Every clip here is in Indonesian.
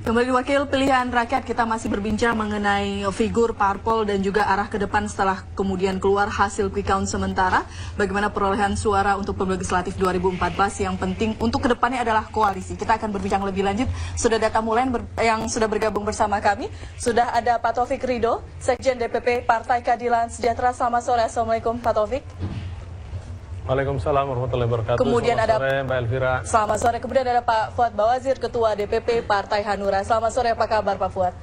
Kembali wakil pilihan rakyat, kita masih berbincang mengenai figur parpol dan juga arah ke depan setelah kemudian keluar hasil quick count sementara. Bagaimana perolehan suara untuk pemilu legislatif 2014 yang penting untuk kedepannya adalah koalisi. Kita akan berbincang lebih lanjut. Sudah datang mulai yang sudah bergabung bersama kami. Sudah ada Pak Taufik Ridho, Sekjen DPP Partai Keadilan Sejahtera. Selamat sore, Assalamualaikum Pak Taufik. Waalaikumsalam warahmatullahi wabarakatuh. Kemudian selamat sore Mbak Elvira. Selamat sore. Kemudian ada Pak Fuad Bawazir, Ketua DPP Partai Hanura. Selamat sore, apa kabar Pak Fuad?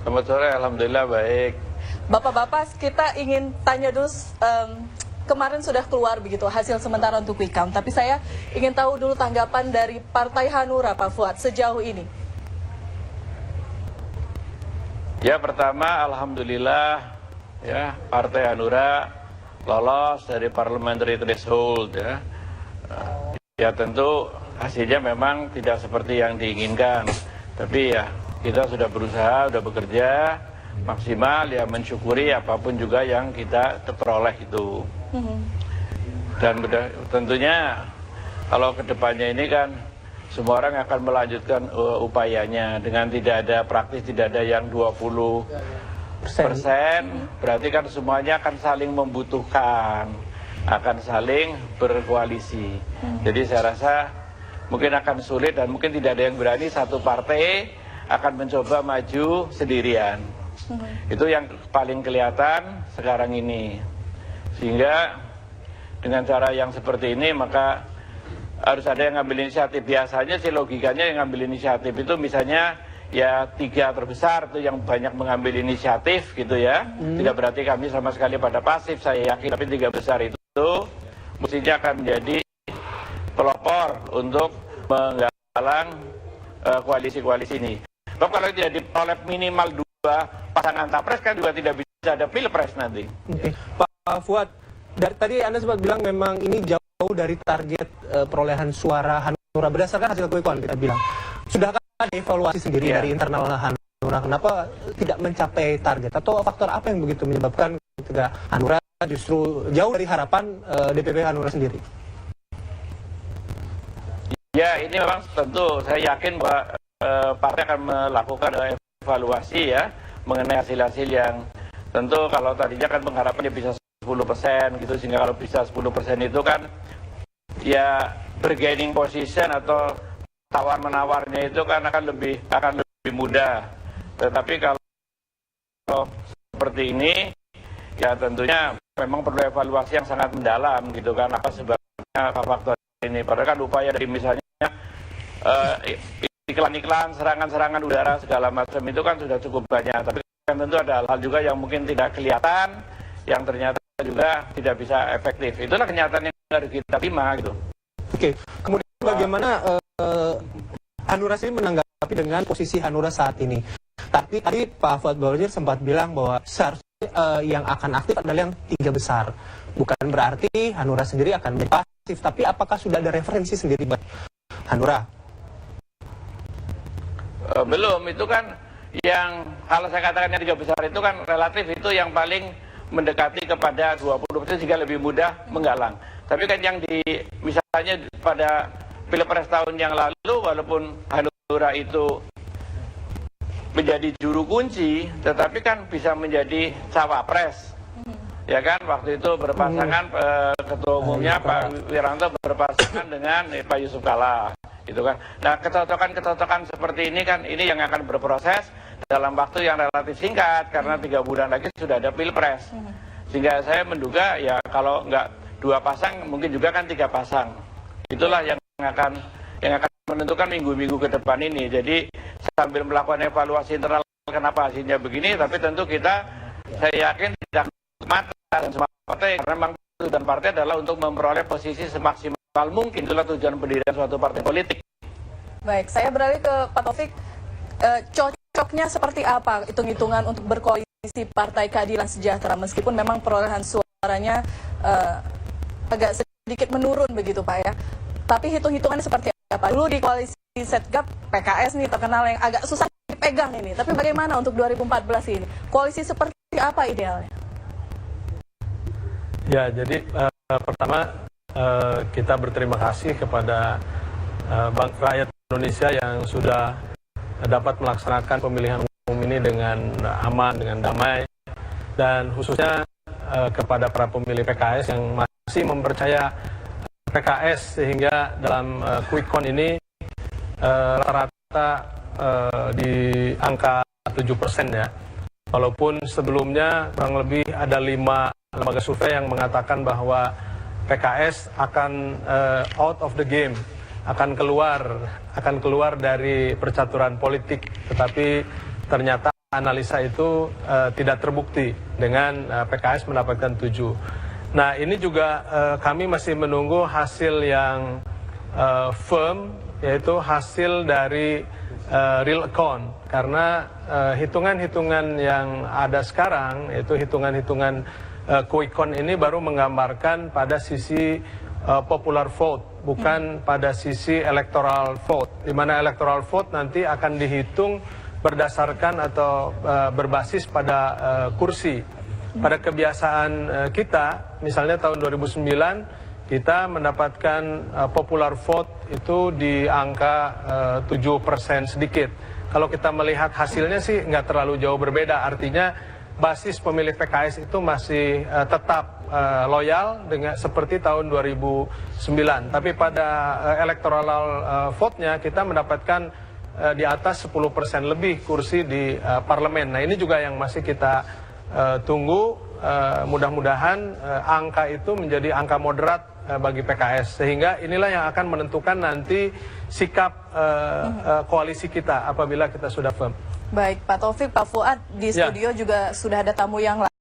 Selamat sore, alhamdulillah baik. Bapak-bapak, kita ingin tanya dulu, kemarin sudah keluar begitu hasil sementara untuk quick count, tapi saya ingin tahu dulu tanggapan dari Partai Hanura Pak Fuad sejauh ini. Ya, pertama alhamdulillah ya Partai Hanura lolos dari parliamentary threshold ya. Ya tentu hasilnya memang tidak seperti yang diinginkan, tapi ya kita sudah berusaha, sudah bekerja maksimal ya, mensyukuri apapun juga yang kita peroleh itu. Dan tentunya kalau kedepannya ini kan semua orang akan melanjutkan upayanya dengan tidak ada praktis, tidak ada yang 20%, berarti kan semuanya akan saling membutuhkan, akan saling berkoalisi. Jadi saya rasa mungkin akan sulit dan mungkin tidak ada yang berani satu partai akan mencoba maju sendirian. Itu yang paling kelihatan sekarang ini. Sehingga dengan cara yang seperti ini maka harus ada yang ngambil inisiatif. Biasanya sih logikanya yang ngambil inisiatif itu misalnya ya 3 terbesar itu yang banyak mengambil inisiatif gitu ya. Tidak berarti kami sama sekali pada pasif, saya yakin, tapi 3 besar itu mestinya akan menjadi pelopor untuk menggalang koalisi-koalisi ini. Kalau tidak diperoleh minimal 2 pasangan capres kan juga tidak bisa ada pilpres nanti. Pak Fuad, dari tadi Anda sempat bilang memang ini jauh dari target perolehan suara Hanura berdasarkan hasil quick count kita bilang. Sudahkah ada evaluasi sendiri dari internal Hanura, kenapa tidak mencapai target atau faktor apa yang begitu menyebabkan ketika Hanura justru jauh dari harapan DPP Hanura sendiri? Ya, ini memang tentu saya yakin bahwa partai akan melakukan evaluasi ya mengenai hasil-hasil yang tentu kalau tadinya kan mengharapkan dia bisa 10% gitu, sehingga kalau bisa 10% itu kan ya bargaining position atau tawar-menawarnya itu kan akan lebih mudah. Tetapi kalau seperti ini ya tentunya memang perlu evaluasi yang sangat mendalam gitu kan, apa sebabnya, apa faktor ini. Padahal kan upaya dari misalnya iklan-iklan, serangan-serangan udara segala macam itu kan sudah cukup banyak, tapi kan tentu ada hal-hal juga yang mungkin tidak kelihatan yang ternyata juga tidak bisa efektif. Itulah kenyataan yang harus kita terima gitu. Oke, kemudian bagaimana Hanura sendiri menanggapi dengan posisi Hanura saat ini? Tapi tadi Pak Fuad Bawazir sempat bilang bahwa seharusnya yang akan aktif adalah yang 3 besar. Bukan berarti Hanura sendiri akan menjadi pasif, tapi apakah sudah ada referensi sendiri buat Hanura? Belum, itu kan yang kalau saya katakan yang 3 besar itu kan relatif itu yang paling mendekati kepada 20% sehingga lebih mudah menggalang. Tapi kan yang misalnya pada Pilpres tahun yang lalu, walaupun Hanura itu menjadi juru kunci, tetapi kan bisa menjadi cawapres. Ya kan, waktu itu berpasangan ketua umumnya Pak Wiranto berpasangan dengan Pak Yusuf Kalla. Gitu kan. Nah, kecocokan seperti ini kan ini yang akan berproses dalam waktu yang relatif singkat karena 3 bulan lagi sudah ada Pilpres. Sehingga saya menduga ya kalau nggak 2 pasang mungkin juga kan 3 pasang. Itulah yang akan menentukan minggu-minggu ke depan ini. Jadi sambil melakukan evaluasi internal kenapa hasilnya begini, tapi tentu saya yakin tidak mata dan semua partai, karena memang tujuan partai adalah untuk memperoleh posisi semaksimal mungkin. Itulah tujuan pendirian suatu partai politik. Baik, saya beralih ke Pak Taufik. Cocoknya seperti apa hitung-hitungan untuk berkoalisi Partai Keadilan Sejahtera meskipun memang perolehan suaranya agak sedikit menurun begitu Pak ya. Tapi hitung-hitungannya seperti apa? Dulu di koalisi Setgap PKS nih terkenal yang agak susah dipegang ini. Tapi bagaimana untuk 2014 ini? Koalisi seperti apa idealnya? Ya, jadi pertama kita berterima kasih kepada rakyat Indonesia yang sudah dapat melaksanakan pemilihan umum ini dengan aman, dengan damai, dan khususnya kepada para pemilih PKS yang masih mempercaya PKS, sehingga dalam quick count ini rata-rata di angka 7% ya. Walaupun sebelumnya kurang lebih ada 5 lembaga survei yang mengatakan bahwa PKS akan out of the game, akan keluar dari percaturan politik, tetapi ternyata analisa itu tidak terbukti dengan PKS mendapatkan 7. Nah, ini juga kami masih menunggu hasil yang firm, yaitu hasil dari real account, karena hitungan-hitungan yang ada sekarang, yaitu hitungan-hitungan quick count ini baru menggambarkan pada sisi popular vote, bukan pada sisi electoral vote, di mana electoral vote nanti akan dihitung berdasarkan atau berbasis pada kursi. Pada kebiasaan kita, misalnya tahun 2009, kita mendapatkan popular vote itu di angka 7% sedikit. Kalau kita melihat hasilnya sih nggak terlalu jauh berbeda, artinya basis pemilih PKS itu masih tetap loyal dengan seperti tahun 2009. Tapi pada electoral vote-nya kita mendapatkan di atas 10% lebih kursi di parlemen. Nah, ini juga yang masih kita tunggu, mudah-mudahan angka itu menjadi angka moderat bagi PKS, sehingga inilah yang akan menentukan nanti sikap koalisi kita apabila kita sudah firm. Baik, Pak Taufik, Pak Fuad, di studio juga sudah ada tamu yang lain.